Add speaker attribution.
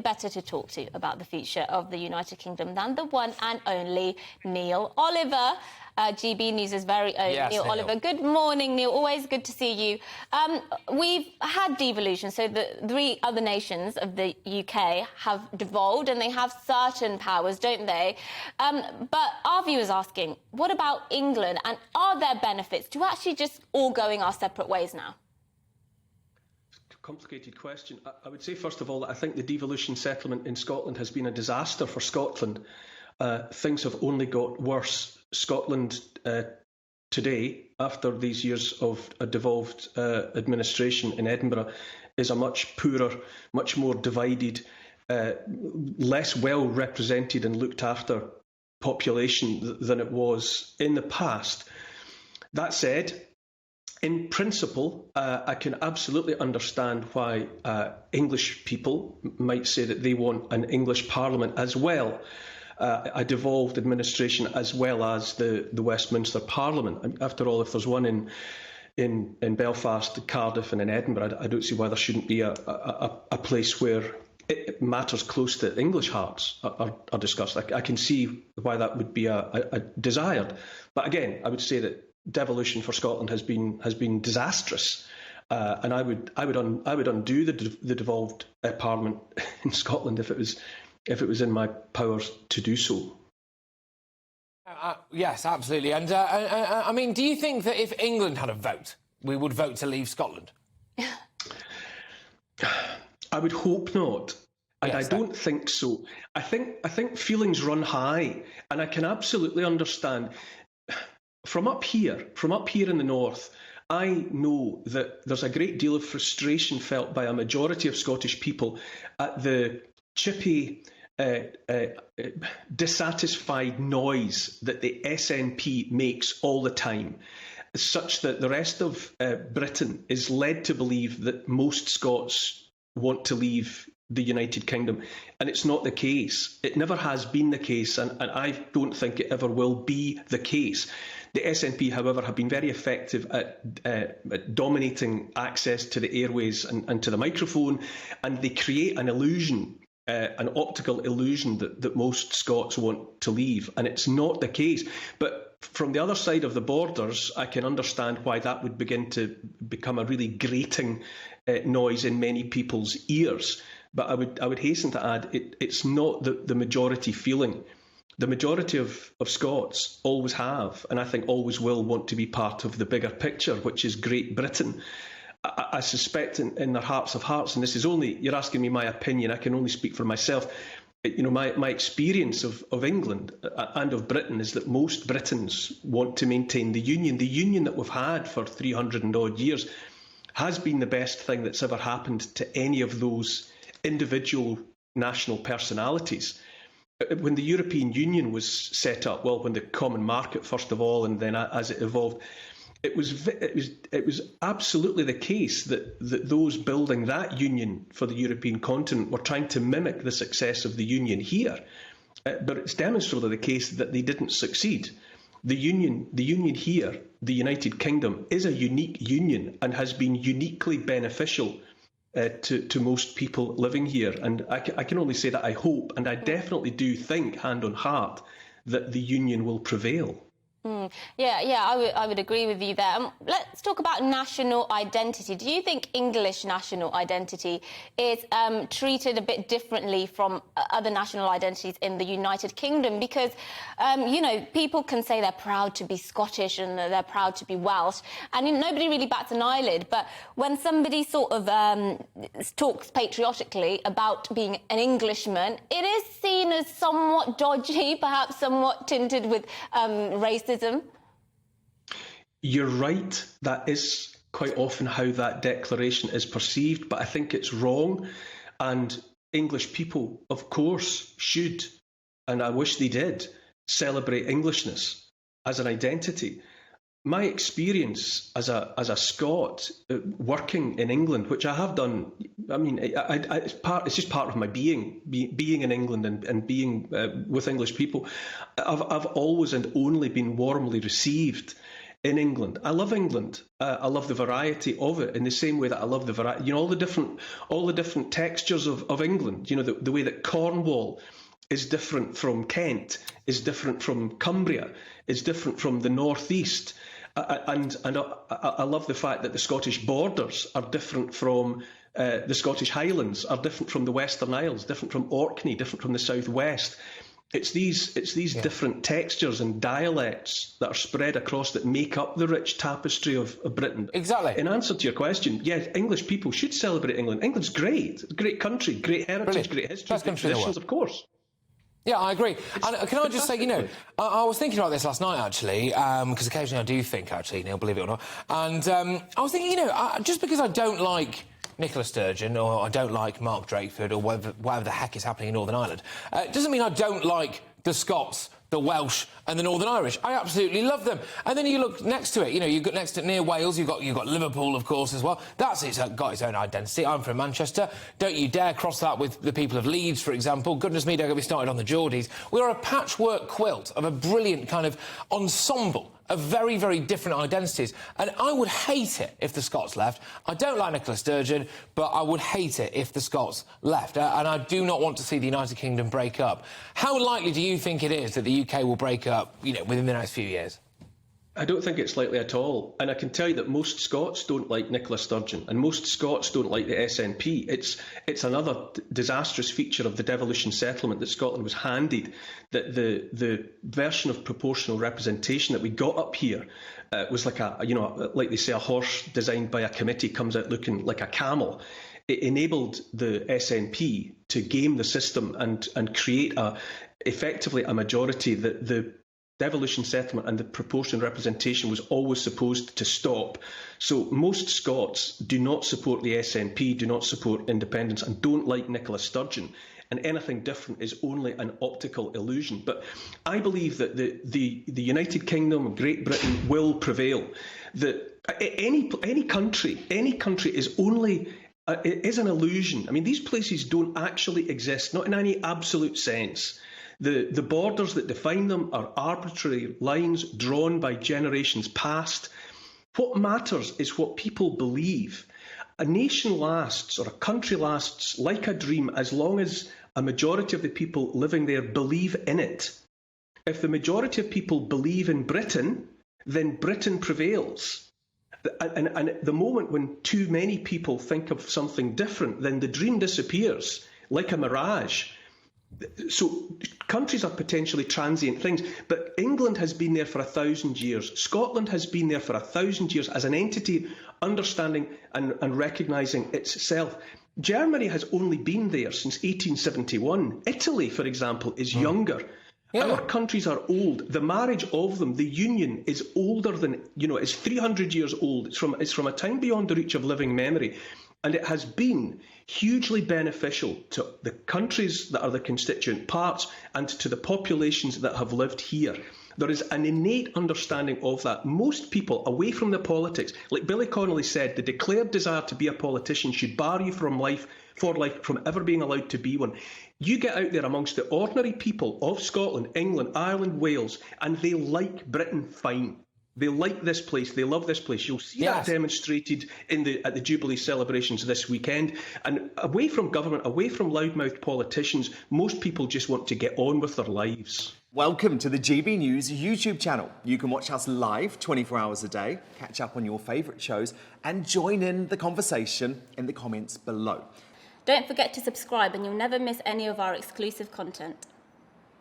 Speaker 1: better to talk to about the future of the United Kingdom than the one and only Neil Oliver, GB News' very own Neil Oliver. Good morning, Neil. Always good to see you. We've had devolution, so the three other nations of the UK have devolved and they have certain powers, don't they? But our viewers asking, what about England, and are there benefits to actually just all going our separate ways now?
Speaker 2: Complicated question. I would say, first of all, that I think the devolution settlement in Scotland has been a disaster for Scotland. Things have only got worse. Scotland today, after these years of a devolved administration in Edinburgh, is a much poorer, much more divided, less well represented and looked after population than it was in the past. That said, in principle, I can absolutely understand why English people might say that they want an English Parliament as well, a devolved administration as well as the Westminster Parliament. After all, if there's one in Belfast, Cardiff and in Edinburgh, I don't see why there shouldn't be a place where matters close to English hearts are discussed. I can see why that would be a desired. But again, I would say that devolution for Scotland has been disastrous, and I would undo the devolved Parliament in Scotland if it was in my powers to do so.
Speaker 3: Yes, absolutely. And I mean, do you think that if England had a vote, we would vote to leave Scotland?
Speaker 2: I would hope not. And yes, I don't think so. I think feelings run high, and I can absolutely understand. From up here in the north, I know that there's a great deal of frustration felt by a majority of Scottish people at the chippy, dissatisfied noise that the SNP makes all the time, such that the rest of Britain is led to believe that most Scots want to leave the United Kingdom, and it's not the case. It never has been the case, and I don't think it ever will be the case. The SNP, however, have been very effective at dominating access to the airways and to the microphone, and they create an illusion, an optical illusion that most Scots want to leave, and it's not the case. But from the other side of the borders, I can understand why that would begin to become a really grating noise in many people's ears. But I would hasten to add, it's not the majority feeling. The majority of Scots always have, and I think always will, want to be part of the bigger picture, which is Great Britain. I suspect in their hearts of hearts, and this is only, you're asking me my opinion, I can only speak for myself. You know, my experience of England and of Britain is that most Britons want to maintain the union. The union that we've had for 300 and odd years has been the best thing that's ever happened to any of those individual national personalities. When the European Union was set up, well, when the common market first of all, and then as it evolved, it was absolutely the case that those building that union for the European continent were trying to mimic the success of the union here. But it's demonstrably the case that they didn't succeed. The union here, the United Kingdom, is a unique union and has been uniquely beneficial to most people living here. And I can only say that I hope, and I definitely do think, hand on heart, that the union will prevail.
Speaker 1: Yeah, I would agree with you there. Let's talk about national identity. Do you think English national identity is treated a bit differently from other national identities in the United Kingdom? Because, you know, people can say they're proud to be Scottish and they're proud to be Welsh, and nobody really bats an eyelid. But when somebody sort of talks patriotically about being an Englishman, it is seen as somewhat dodgy, perhaps somewhat tinted with racism.
Speaker 2: You're right. That is quite often how that declaration is perceived, but I think it's wrong. And English people, of course, should, and I wish they did, celebrate Englishness as an identity. My experience as a Scot working in England, which I have done, I mean, it's just part of my being in England and being with English people. I've always and only been warmly received in England. I love England. I love the variety of it in the same way that I love the variety, all the different textures of England. The way that Cornwall is different from Kent, is different from Cumbria, is different from the northeast. And I love the fact that the Scottish borders are different from the Scottish Highlands, are different from the Western Isles, different from Orkney, different from the southwest. It's these different textures and dialects that are spread across that make up the rich tapestry of Britain.
Speaker 3: Exactly.
Speaker 2: In answer to your question, yes, English people should celebrate England. England's great. It's a great country, great heritage,
Speaker 3: Brilliant.
Speaker 2: great history,
Speaker 3: Best
Speaker 2: great
Speaker 3: country in the
Speaker 2: traditions,
Speaker 3: world.
Speaker 2: of course.
Speaker 3: Yeah, I agree. And can I just say, I was thinking about this last night, actually, because occasionally I do think, actually, Neil, believe it or not. And I was thinking, just because I don't like Nicola Sturgeon or I don't like Mark Drakeford or whatever the heck is happening in Northern Ireland, doesn't mean I don't like the Scots, the Welsh and the Northern Irish. I absolutely love them. And then you look next to it, you've got next to near Wales, you've got Liverpool, of course, as well. Got its own identity. I'm from Manchester. Don't you dare cross that with the people of Leeds, for example. Goodness me, don't get me started on the Geordies. We are a patchwork quilt of a brilliant kind of ensemble of very, very different identities. And I would hate it if the Scots left. I don't like Nicola Sturgeon, but I would hate it if the Scots left. And I do not want to see the United Kingdom break up. How likely do you think it is that the UK will break up, within the next few years?
Speaker 2: I don't think it's likely at all. And I can tell you that most Scots don't like Nicola Sturgeon and most Scots don't like the SNP. It's another disastrous feature of the devolution settlement that Scotland was handed, that the version of proportional representation that we got up here was like like they say, a horse designed by a committee comes out looking like a camel. It enabled the SNP to game the system and create effectively a majority that the devolution settlement and the proportional representation was always supposed to stop. So most Scots do not support the SNP, do not support independence and don't like Nicola Sturgeon. And anything different is only an optical illusion. But I believe that the United Kingdom, Great Britain, will prevail. That any country is only is an illusion. I mean, these places don't actually exist, not in any absolute sense. The borders that define them are arbitrary lines drawn by generations past. What matters is what people believe. A nation lasts, or a country lasts, like a dream as long as a majority of the people living there believe in it. If the majority of people believe in Britain, then Britain prevails. And the moment when too many people think of something different, then the dream disappears, like a mirage. So countries are potentially transient things, but England has been there for 1,000 years. Scotland has been there for 1,000 years as an entity, understanding and recognising itself. Germany has only been there since 1871. Italy, for example, is younger. Yeah. Our countries are old. The marriage of them, the union, is older than, it's 300 years old. It's from a time beyond the reach of living memory. And it has been hugely beneficial to the countries that are the constituent parts and to the populations that have lived here. There is an innate understanding of that. Most people, away from the politics, like Billy Connolly said, the declared desire to be a politician should bar you from life from ever being allowed to be one. You get out there amongst the ordinary people of Scotland, England, Ireland, Wales, and they like Britain fine. They like this place. They love this place. You'll see that demonstrated at the Jubilee celebrations this weekend. And away from government, away from loudmouth politicians, most people just want to get on with their lives.
Speaker 4: Welcome to the GB News YouTube channel. You can watch us live 24 hours a day, catch up on your favourite shows and join in the conversation in the comments below.
Speaker 5: Don't forget to subscribe and you'll never miss any of our exclusive content.